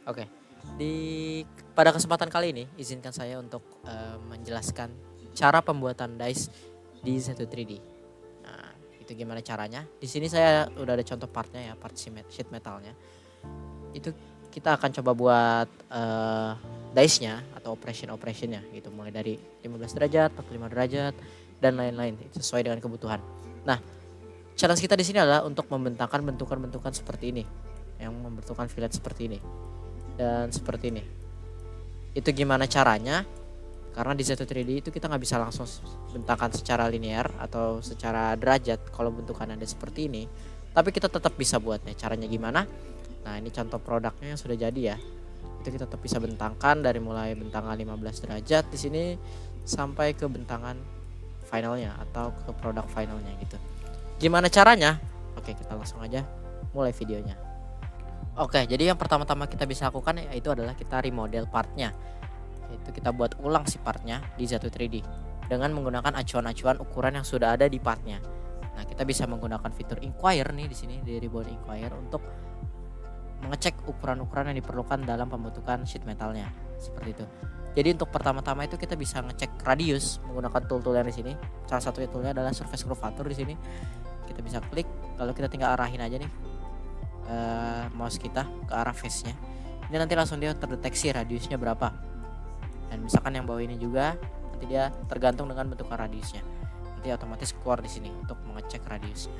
Oke. Di pada kesempatan kali ini izinkan saya untuk menjelaskan cara pembuatan dice di Z2 3D. Nah, itu gimana caranya? Di sini saya udah ada contoh partnya ya, part sheet metalnya. Itu kita akan coba buat dice-nya atau operation-nya gitu, mulai dari 15 derajat, 45 derajat dan lain-lain sesuai dengan kebutuhan. Nah, challenge kita di sini adalah untuk membentangkan bentukan-bentukan seperti ini, yang membentukkan fillet seperti ini dan seperti ini. Itu gimana caranya? Karena di Z2 3D itu kita nggak bisa langsung bentangkan secara linear atau secara derajat kalau bentukannya ada seperti ini, tapi kita tetap bisa buatnya. Caranya gimana? Nah, ini contoh produknya yang sudah jadi ya. Itu kita tetap bisa bentangkan dari mulai bentangan 15 derajat di sini sampai ke bentangan finalnya atau ke produk finalnya gitu. Gimana caranya? Oke, kita langsung aja mulai videonya. Oke, jadi yang pertama-tama kita bisa lakukan yaitu adalah kita remodel partnya. Yaitu kita buat ulang si partnya di Z2 3D dengan menggunakan acuan-acuan ukuran yang sudah ada di partnya. Nah, kita bisa menggunakan fitur inquire nih di sini di ribbon inquire untuk mengecek ukuran-ukuran yang diperlukan dalam pembentukan sheet metalnya seperti itu. Jadi untuk pertama-tama itu kita bisa ngecek radius menggunakan tool-tool yang di sini. Salah satu toolnya adalah surface curvature di sini. Kita bisa klik, lalu kita tinggal arahin aja nih mouse kita ke arah face-nya. Ini nanti langsung dia terdeteksi radiusnya berapa. Dan misalkan yang bawah ini juga nanti dia tergantung dengan bentukan radiusnya. Nanti otomatis keluar di sini untuk mengecek radiusnya.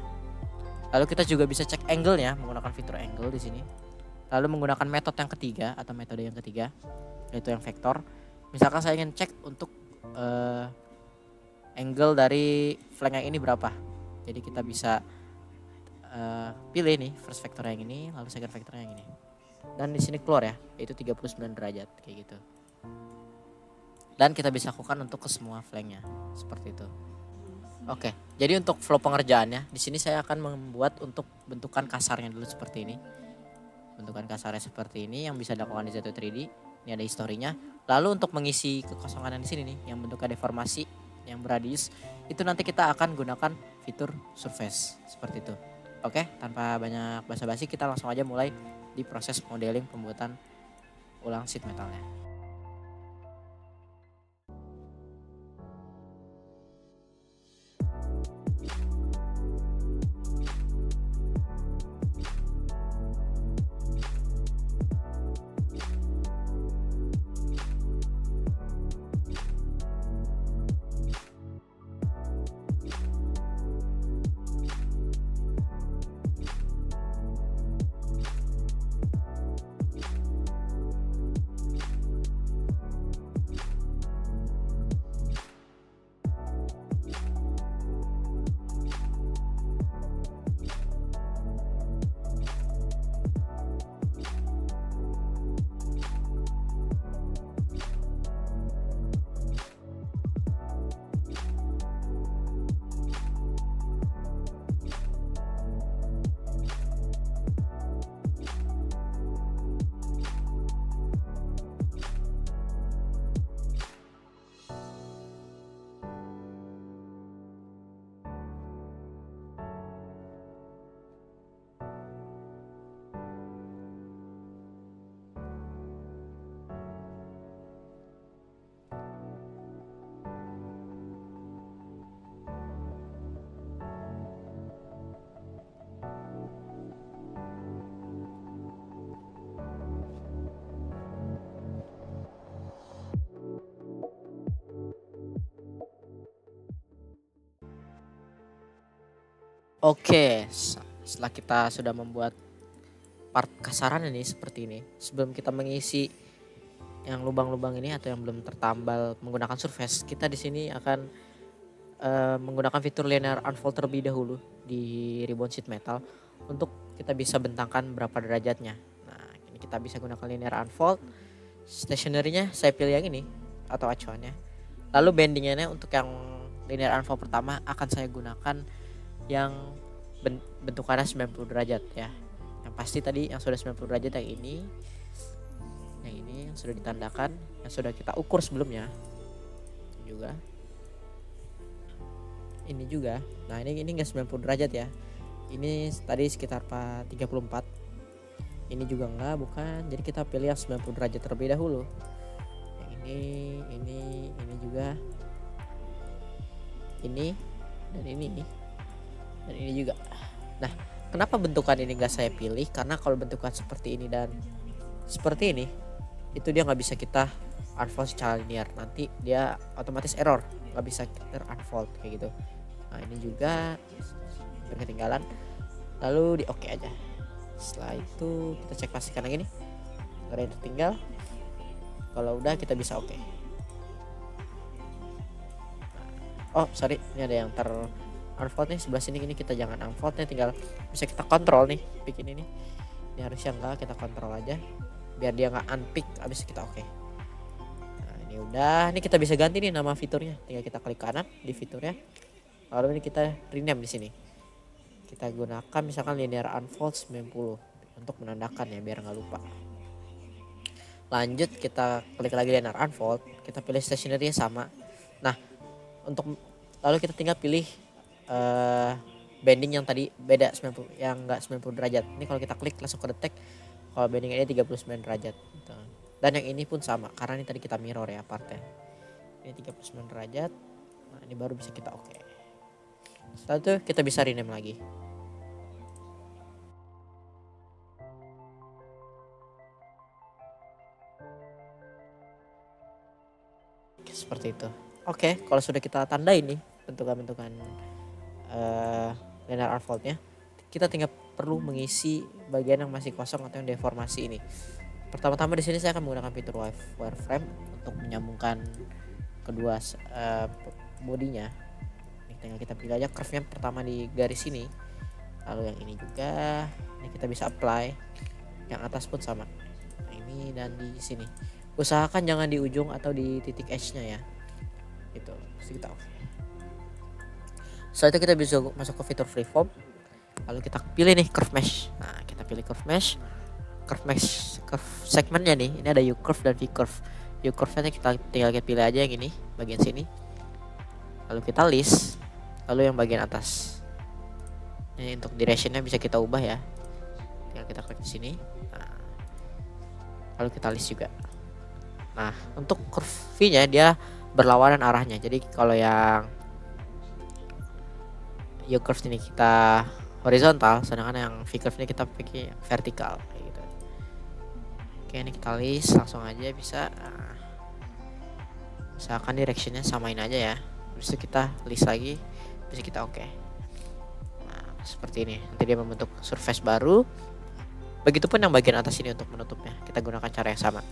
Lalu kita juga bisa cek angle-nya menggunakan fitur angle di sini. Lalu menggunakan metode yang ketiga yaitu yang vektor. Misalkan saya ingin cek untuk angle dari flank yang ini berapa. Jadi kita bisa pilih nih first vector yang ini, lalu second vector yang ini. Dan di sini keluar ya, yaitu 39 derajat kayak gitu. Dan kita bisa lakukan untuk ke semua flanknya seperti itu. Oke, jadi untuk flow pengerjaannya di sini saya akan membuat untuk bentukan kasarnya dulu seperti ini. Bentukan kasarnya seperti ini yang bisa dilakukan di Z2 3D. Ini ada historinya. Lalu untuk mengisi kekosongan yang di sini nih, yang bentuknya deformasi, yang beradius, itu nanti kita akan gunakan fitur surface seperti itu. Oke, tanpa banyak basa-basi kita langsung aja mulai di proses modeling pembuatan ulang sheet metalnya. Oke, setelah kita sudah membuat part kasaran ini seperti ini, sebelum kita mengisi yang lubang-lubang ini atau yang belum tertambal menggunakan surface, kita di sini akan menggunakan fitur linear unfold terlebih dahulu di ribbon sheet metal untuk kita bisa bentangkan berapa derajatnya. Nah, ini kita bisa gunakan linear unfold. Stationery-nya saya pilih yang ini atau acuannya. Lalu bendingannya untuk yang linear unfold pertama akan saya gunakan yang bentukannya 90 derajat ya. Yang pasti tadi yang sudah 90 derajat yang ini yang sudah ditandakan, yang sudah kita ukur sebelumnya juga. Ini juga. Nah, ini enggak 90 derajat ya. Ini tadi sekitar 34. Ini juga enggak, bukan. Jadi kita pilih yang 90 derajat terlebih dahulu. Yang ini juga. Ini dan ini juga. Nah, kenapa bentukan ini enggak saya pilih? Karena kalau bentukan seperti ini dan seperti ini, itu dia nggak bisa kita unfold secara linear. Nanti dia otomatis error, nggak bisa kita unfold kayak gitu. Nah, ini juga ketinggalan. Lalu di oke aja. Setelah itu kita cek pastikan lagi nih, nggak ada yang tertinggal. Kalau udah kita bisa oke. Oh sorry, ini ada yang unfold nih sebelah sini. Ini kita jangan unfold nih, tinggal bisa kita kontrol nih bikin ini. Ini harusnya enggak, kita kontrol aja biar dia nggak unpick, abis kita oke. Nah ini udah, ini kita bisa ganti nih nama fiturnya, tinggal kita klik kanan di fiturnya, lalu ini kita rename di sini. Kita gunakan misalkan linear unfold 90 untuk menandakan ya biar nggak lupa. Lanjut kita klik lagi linear unfold, kita pilih stationery sama. Nah lalu kita tinggal pilih bending yang tadi beda 90, yang enggak 90 derajat. Ini kalau kita klik langsung ke detect kalau bending ini 39 derajat gitu. Dan yang ini pun sama karena ini tadi kita mirror ya partnya. Ini 39 derajat. Nah ini baru bisa kita oke. Setelah itu kita bisa rename lagi. Oke, seperti itu. Oke, kalau sudah kita tandai nih bentukan-bentukan linear unfoldnya, kita tinggal perlu mengisi bagian yang masih kosong atau yang deformasi ini. Pertama-tama di sini saya akan menggunakan fitur wireframe untuk menyambungkan kedua bodinya. Ini tinggal kita pilih aja curve-nya pertama di garis ini. Lalu yang ini juga, ini kita bisa apply. Yang atas pun sama. Nah, ini dan di sini. Usahakan jangan di ujung atau di titik edge-nya ya. Gitu. Terus kita oke. Setelah itu kita bisa masuk ke fitur freeform. Lalu kita pilih nih curve mesh. Nah, kita pilih curve mesh. Curve segmennya nih, ini ada U curve dan V curve. U curve-nya kita tinggal pilih aja yang ini, bagian sini. Lalu kita list, lalu yang bagian atas. Ini untuk direction-nya bisa kita ubah ya. Tinggal kita klik di sini. Nah, lalu kita list juga. Nah, untuk curve V-nya dia berlawanan arahnya. Jadi kalau yang U curve ini kita horizontal, sedangkan yang V curve ini kita pakai vertikal kayak gitu. Oke, ini kita list langsung aja bisa. Nah, misalkan directionnya samain aja ya. Habis itu kita list lagi, bisa kita oke. Nah, seperti ini. Nanti dia membentuk surface baru. Begitupun yang bagian atas ini untuk menutupnya. Kita gunakan cara yang sama.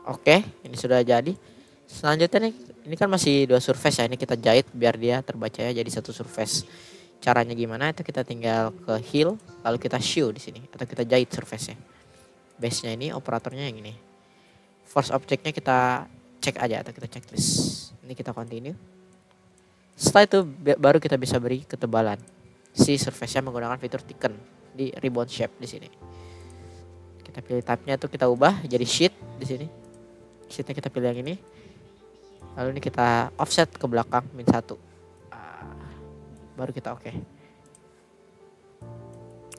Oke, ini sudah jadi. Selanjutnya nih, ini kan masih dua surface ya. Ini kita jahit biar dia terbaca ya jadi satu surface. Caranya gimana? Itu kita tinggal ke heal, lalu kita shoe di sini atau kita jahit surface-nya. Base-nya ini, operatornya yang ini. Force object-nya kita cek aja atau kita checklist. Ini kita continue. Setelah itu baru kita bisa beri ketebalan si surface-nya menggunakan fitur thicken di ribbon shape di sini. Kita pilih type-nya itu kita ubah jadi sheet di sini. Sheet-nya kita pilih yang ini. Lalu ini kita offset ke belakang -1. Baru kita oke.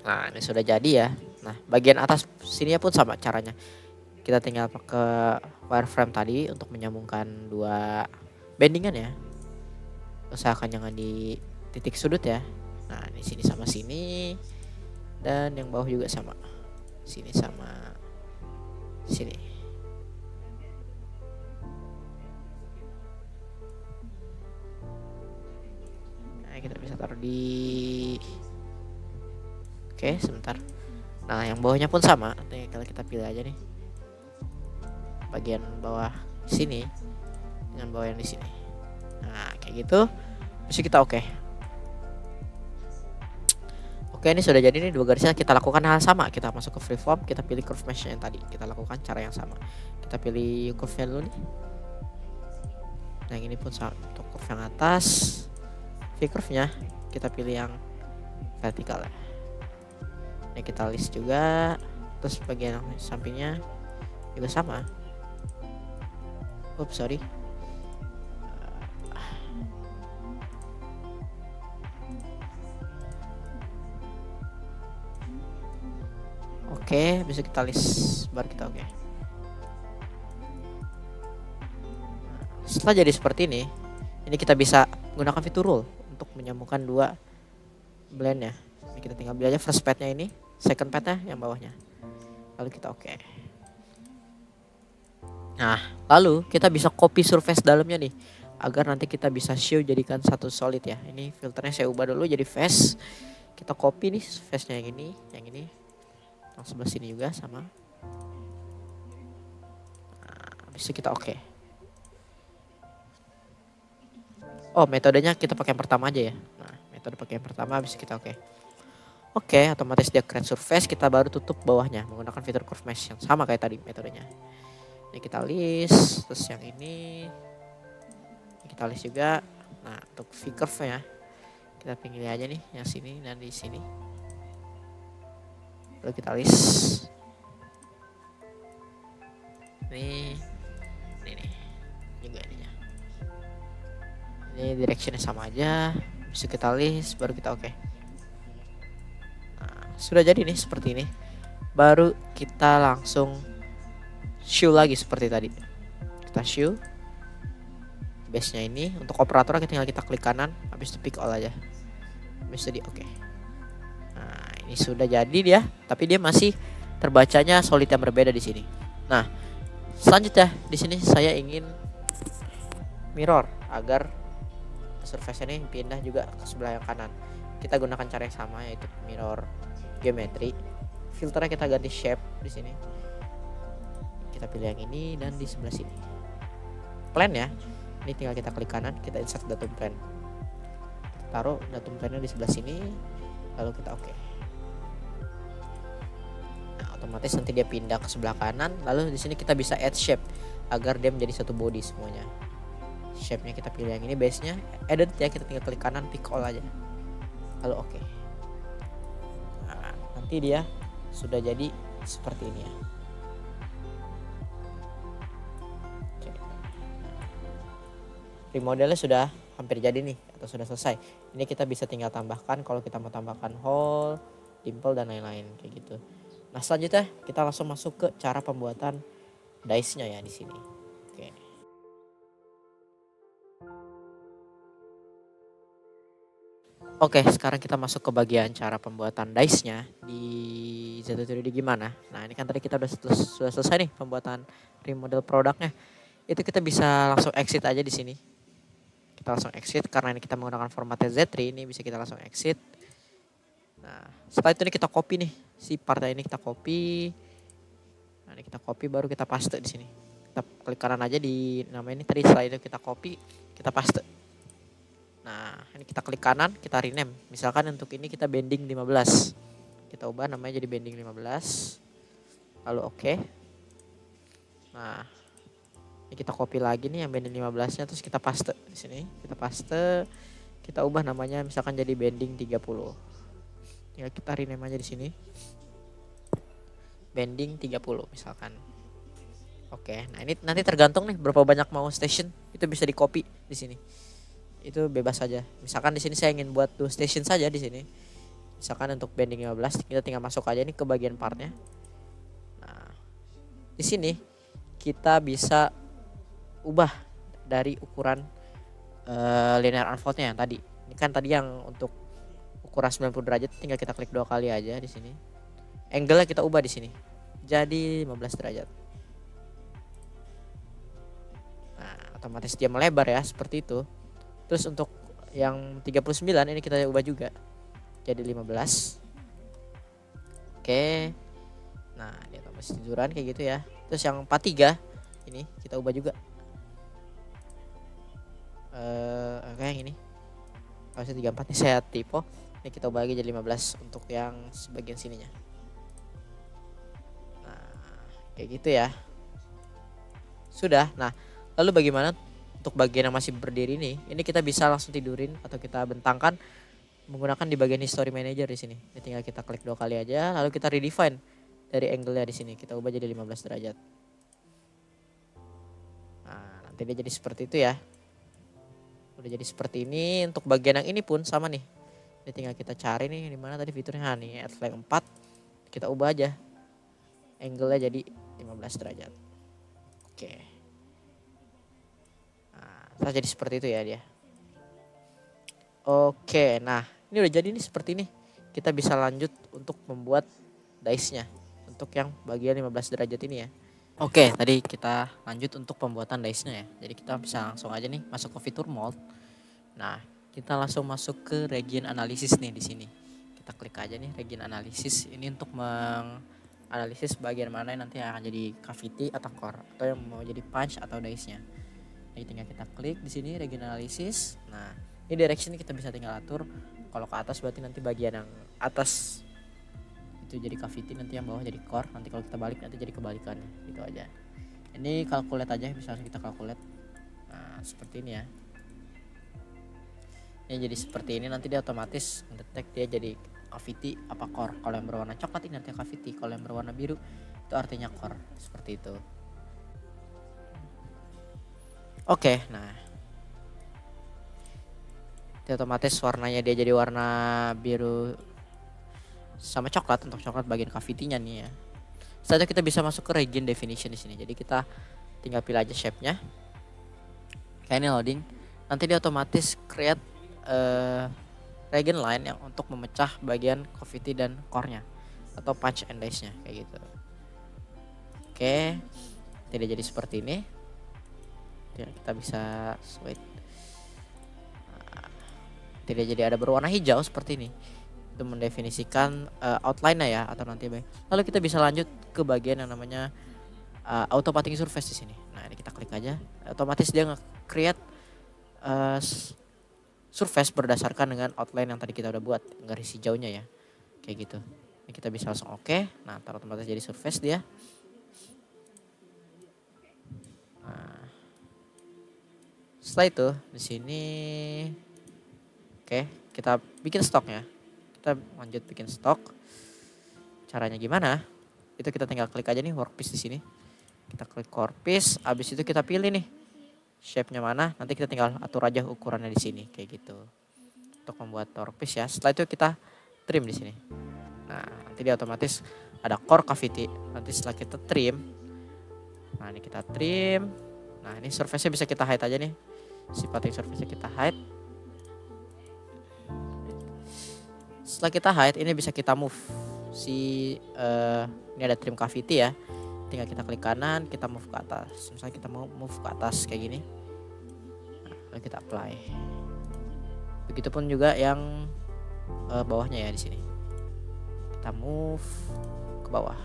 Nah, ini sudah jadi ya. Nah, bagian atas sininya pun sama caranya. Kita tinggal pakai wireframe tadi untuk menyambungkan dua bendingan ya. Usahakan jangan di titik sudut ya. Nah, di sini sama sini. Dan yang bawah juga sama. Sini sama sini. Kita bisa taruh di oke sebentar. Nah yang bawahnya pun sama. Nanti kalau kita pilih aja nih bagian bawah sini dengan bawah yang di sini. Nah kayak gitu bisa kita oke. Oke, ini sudah jadi nih dua garisnya. Kita lakukan hal sama. Kita masuk ke freeform, kita pilih curve mesh yang tadi. Kita lakukan cara yang sama. Kita pilih curve-nya dulu nih. Nah yang ini pun sama untuk curve yang atas. V curve-nya kita pilih yang vertikal ya. Ini kita list juga. Terus bagian yang sampingnya juga sama. Oops, sorry. Oke, bisa kita list baru kita oke. Setelah jadi seperti ini kita bisa gunakan fitur rule untuk menyambungkan dua blendnya. Ini kita tinggal beli aja first padnya ini, second padnya yang bawahnya. Lalu kita oke. Nah, lalu kita bisa copy surface dalamnya nih, agar nanti kita bisa show jadikan satu solid ya. Ini filternya saya ubah dulu jadi face. Kita copy nih face-nya yang ini, yang sebelah sini juga sama. Nah, habis itu kita oke. Oh, metodenya kita pakai yang pertama aja ya. Nah, metode pakai yang pertama, habis itu kita oke. Oke, otomatis dia create surface, kita baru tutup bawahnya menggunakan fitur curve mesh yang sama kayak tadi metodenya. Ini kita list, terus yang ini kita list juga. Nah, untuk V-curve ya, kita pilih aja nih yang sini dan di sini. Lalu kita list. Ini juga ininya. Ini directionnya sama aja, bisa kita list, baru kita oke. Nah, sudah jadi nih seperti ini. Baru kita langsung show lagi seperti tadi. Kita show base nya ini. Untuk operator tinggal kita klik kanan, habis itu pick all aja, habis itu di oke. Nah, ini sudah jadi dia, tapi dia masih terbacanya solid yang berbeda di sini. Nah, selanjutnya di sini saya ingin mirror agar surface ini pindah juga ke sebelah yang kanan. Kita gunakan cara yang sama, yaitu mirror geometry. Filternya kita ganti shape di sini. Kita pilih yang ini dan di sebelah sini. Plan ya. Ini tinggal kita klik kanan, kita insert datum plan. Kita taruh datum plannya di sebelah sini, lalu kita oke. Nah, otomatis nanti dia pindah ke sebelah kanan. Lalu di sini kita bisa add shape agar dia menjadi satu body semuanya. Shape-nya kita pilih yang ini, base-nya edit ya, kita tinggal klik kanan, pick all aja, lalu oke. Nah, nanti dia sudah jadi seperti ini ya. Oke. Remodelnya sudah hampir jadi nih, atau sudah selesai. Ini kita bisa tinggal tambahkan kalau kita mau tambahkan hole, dimple dan lain-lain kayak gitu. Nah, selanjutnya kita langsung masuk ke cara pembuatan dice-nya ya di sini. Oke. Oke, sekarang kita masuk ke bagian cara pembuatan dice-nya di Z3D gimana. Nah, ini kan tadi kita sudah selesai nih pembuatan remodel produknya. Itu kita bisa langsung exit aja di sini. Kita langsung exit karena ini kita menggunakan formatnya Z3, ini bisa kita langsung exit. Nah, setelah itu ini kita copy nih. Si partnya ini kita copy. Nah, ini kita copy baru kita paste di sini. Kita klik kanan aja di nama ini tadi, setelah itu kita copy, kita paste. Nah, ini kita klik kanan, kita rename. Misalkan untuk ini kita bending 15. Kita ubah namanya jadi bending 15. Lalu oke. Nah, ini kita copy lagi nih yang bending 15-nya, terus kita paste di sini. Kita paste, kita ubah namanya misalkan jadi bending 30. Ya, kita rename aja di sini. Bending 30 misalkan. Oke, nah ini nanti tergantung nih berapa banyak mau station, itu bisa di copy di sini. Itu bebas saja. Misalkan di sini saya ingin buat 2 station saja di sini. Misalkan untuk bending 15, kita tinggal masuk aja nih ke bagian partnya. Nah, di sini kita bisa ubah dari ukuran linear unfoldnya yang tadi. Ini kan tadi yang untuk ukuran 90 derajat, tinggal kita klik 2 kali aja di sini. Angle-nya kita ubah di sini. Jadi 15 derajat. Nah, otomatis dia melebar ya, seperti itu. Terus untuk yang 39 ini kita ubah juga jadi 15. Oke. Nah, dia tambah tiduran kayak gitu ya. Terus yang 43 ini kita ubah juga. Kayak yang ini. Harusnya 34 nih saya typo. Ini kita ubah lagi jadi 15 untuk yang sebagian sininya. Nah, kayak gitu ya. Sudah. Nah, lalu bagaimana untuk bagian yang masih berdiri ini kita bisa langsung tidurin atau kita bentangkan menggunakan di bagian history manager di sini. Ini tinggal kita klik 2 kali aja, lalu kita redefine dari angle-nya di sini. Kita ubah jadi 15 derajat. Jadi jadi seperti itu ya. Udah jadi seperti ini. Untuk bagian yang ini pun sama nih. Ini tinggal kita cari nih di mana tadi fiturnya. Nih add flag 4. Kita ubah aja. Angle-nya jadi 15 derajat. Oke. Nah, jadi seperti itu ya dia. Oke, nah ini udah jadi nih seperti ini. Kita bisa lanjut untuk membuat dice-nya. Untuk yang bagian 15 derajat ini ya. Oke, tadi kita lanjut untuk pembuatan dice-nya ya. Jadi kita bisa langsung aja nih masuk ke fitur mold. Nah, kita langsung masuk ke region analysis nih di sini. Kita klik aja nih region analysis. Ini untuk menganalisis bagian mana yang nanti akan jadi cavity atau core, atau yang mau jadi punch atau dice-nya. Jadi tinggal kita klik di sini region analysis. Nah, ini direction kita bisa tinggal atur. Kalau ke atas berarti nanti bagian yang atas itu jadi cavity, nanti yang bawah jadi core. Nanti kalau kita balik nanti jadi kebalikannya, gitu aja. Ini calculate aja, bisa kita calculate. Nah, seperti ini ya. Ini jadi seperti ini, nanti dia otomatis mendetek dia jadi cavity apa core. Kalau yang berwarna coklat ini nanti cavity, kalau yang berwarna biru itu artinya core, seperti itu. Oke, nah dia otomatis warnanya dia jadi warna biru sama coklat. Untuk coklat bagian cavity-nya nih ya. Setelah itu kita bisa masuk ke region definition di sini. Jadi kita tinggal pilih aja shape-nya. Kayak ini loading. Nanti dia otomatis create region line yang untuk memecah bagian cavity dan core-nya atau punch and dice-nya kayak gitu. Oke, tidak jadi seperti ini. Kita bisa switch. Tidak jadi ada berwarna hijau seperti ini. Itu mendefinisikan outline-nya ya, atau nanti lalu kita bisa lanjut ke bagian yang namanya auto pathing surface di sini. Nah, ini kita klik aja, otomatis dia nge-create surface berdasarkan dengan outline yang tadi kita udah buat, garis hijaunya ya, kayak gitu. Ini kita bisa langsung oke. Nah, otomatis jadi surface dia. Nah, setelah itu di sini oke, kita bikin stoknya. Kita lanjut bikin stok. Caranya gimana? Itu kita tinggal klik aja nih workpiece di sini. Kita klik workpiece, habis itu kita pilih nih shape-nya mana. Nanti kita tinggal atur aja ukurannya di sini kayak gitu. Untuk membuat workpiece ya. Setelah itu kita trim di sini. Nah, nanti dia otomatis ada core cavity. Nanti setelah kita trim, nah ini kita trim. Nah, ini surface-nya bisa kita hide aja nih. Si pathing surface-nya kita hide. Setelah kita hide, ini bisa kita move. Ini ada trim cavity ya. Tinggal kita klik kanan, kita move ke atas. Misalnya kita mau move ke atas kayak gini. Nah, lalu kita apply. Begitupun juga yang bawahnya ya di sini. Kita move ke bawah.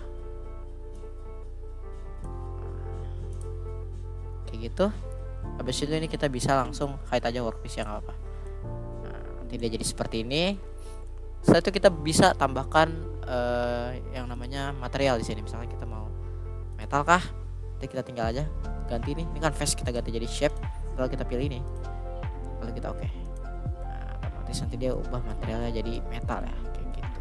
Kayak gitu. Habis itu ini kita bisa langsung hide aja workpiece yang apa. Nah, nanti dia jadi seperti ini. Setelah itu kita bisa tambahkan yang namanya material di sini. Misalnya kita mau metal kah? Nanti kita tinggal aja ganti nih. Ini kan face, kita ganti jadi shape. Lalu kita pilih ini. Lalu kita oke. Nah, otomatis nanti dia ubah materialnya jadi metal ya, kayak gitu.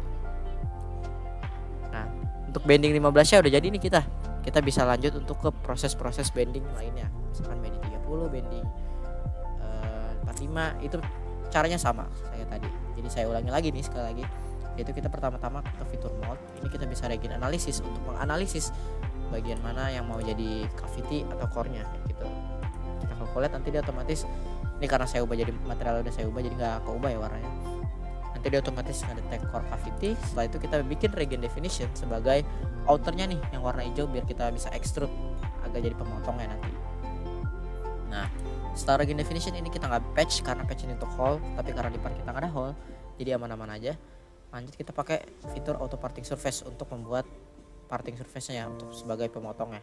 Nah, untuk bending 15-nya udah jadi nih kita. Kita bisa lanjut untuk ke proses-proses bending lainnya. Misalkan bending 30, bending 45, itu caranya sama saya tadi. Jadi saya ulangi lagi nih sekali lagi. Yaitu kita pertama-tama ke fitur mold. Ini kita bisa region analysis untuk menganalisis bagian mana yang mau jadi cavity atau core-nya gitu. Kita calculate, nanti dia otomatis, ini karena saya ubah jadi material udah saya ubah jadi nggak keubah ya warnanya. Nanti dia otomatis ngedetek core cavity. Setelah itu kita bikin region definition sebagai outernya nih yang warna hijau biar kita bisa extrude agak jadi pemotongnya nanti. Nah, setelah region definition ini kita nggak patch karena patch ini untuk hole, tapi karena di part kita nggak ada hole jadi aman-aman aja. Lanjut kita pakai fitur auto parting surface untuk membuat parting surface-nya ya, untuk sebagai pemotongnya.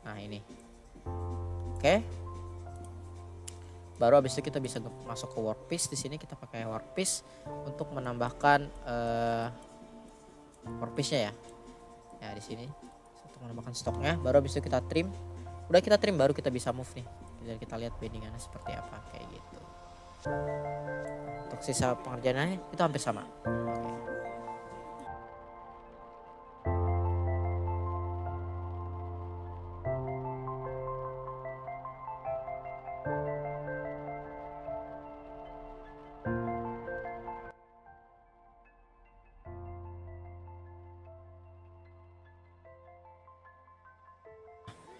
Nah, ini. Oke. Baru habis itu kita bisa masuk ke workpiece. Di sini kita pakai workpiece untuk menambahkan workpiece-nya ya. Ya, di sini untuk menambahkan stoknya. Baru habis itu kita trim. Udah kita trim baru kita bisa move nih. Jadi kita lihat bendingannya seperti apa kayak gitu. Untuk sisa pengerjaannya itu hampir sama. Oke.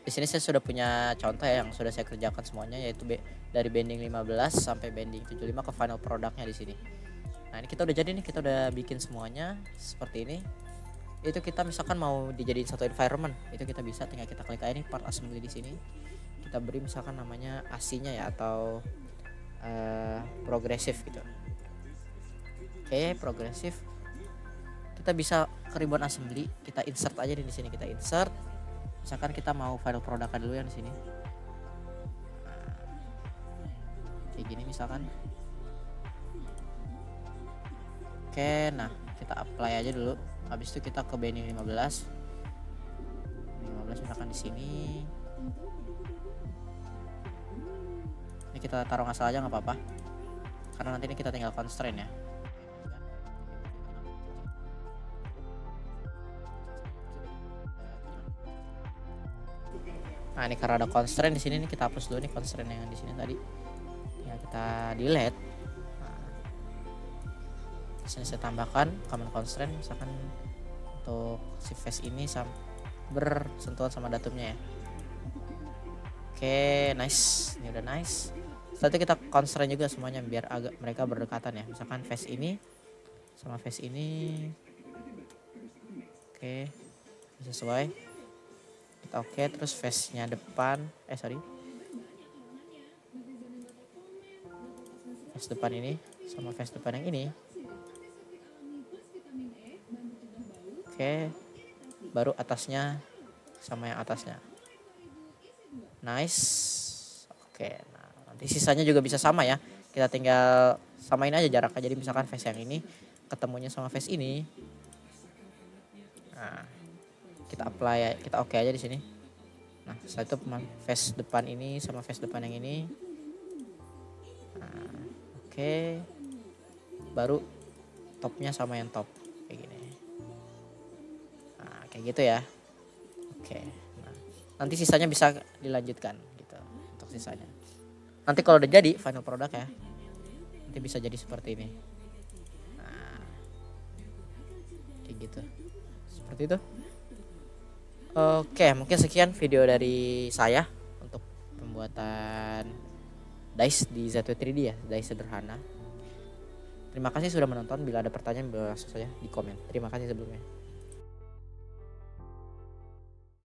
Di sini saya sudah punya contoh ya, yang sudah saya kerjakan semuanya, yaitu dari bending 15 sampai bending 75 ke final produknya di sini. Nah, ini kita udah jadi nih, kita udah bikin semuanya seperti ini. Itu kita misalkan mau dijadiin satu environment, itu kita bisa, tinggal kita klik aja nih part assembly di sini. Kita beri misalkan namanya AC-nya ya, atau progresif gitu. Oke, progresif. Kita bisa ke ribbon assembly, kita insert aja di sini, kita insert. Misalkan kita mau final produknya dulu yang di sini. Nah, kayak gini misalkan. Oke, nah kita apply aja dulu. Habis itu kita ke bending 15. 15 misalkan di sini. Ini kita taruh ngasal aja nggak apa-apa. Karena nanti ini kita tinggal constraint ya. Nah, ini karena ada constraint di sini nih, kita hapus dulu nih constraint yang di sini tadi. Ya, kita delete. Nah, di sini saya tambahkan command constraint misalkan untuk si face ini bersentuhan sama datumnya ya. Oke, nice. Ini udah nice. Setelah itu kita constraint juga semuanya biar agak mereka berdekatan ya. Misalkan face ini sama face ini. Oke, sesuai. Kita oke, terus face-nya depan, face depan ini sama face depan yang ini. Oke, baru atasnya sama yang atasnya. Nice. Oke, nah nanti sisanya juga bisa sama ya. Kita tinggal samain aja jaraknya. Jadi misalkan face yang ini ketemunya sama face ini. Nah, kita apply, kita oke aja di sini. Nah, setelah itu face depan ini sama face depan yang ini. Nah, oke. Baru topnya sama yang top kayak gini. Nah, kayak gitu ya. Oke. Nah, nanti sisanya bisa dilanjutkan gitu untuk sisanya. Nanti kalau udah jadi final product ya, nanti bisa jadi seperti ini. Nah, kayak gitu. Seperti itu. Oke, mungkin sekian video dari saya untuk pembuatan dice di ZW3D ya, dice sederhana. Terima kasih sudah menonton. Bila ada pertanyaan, boleh langsung saja di komen. Terima kasih sebelumnya.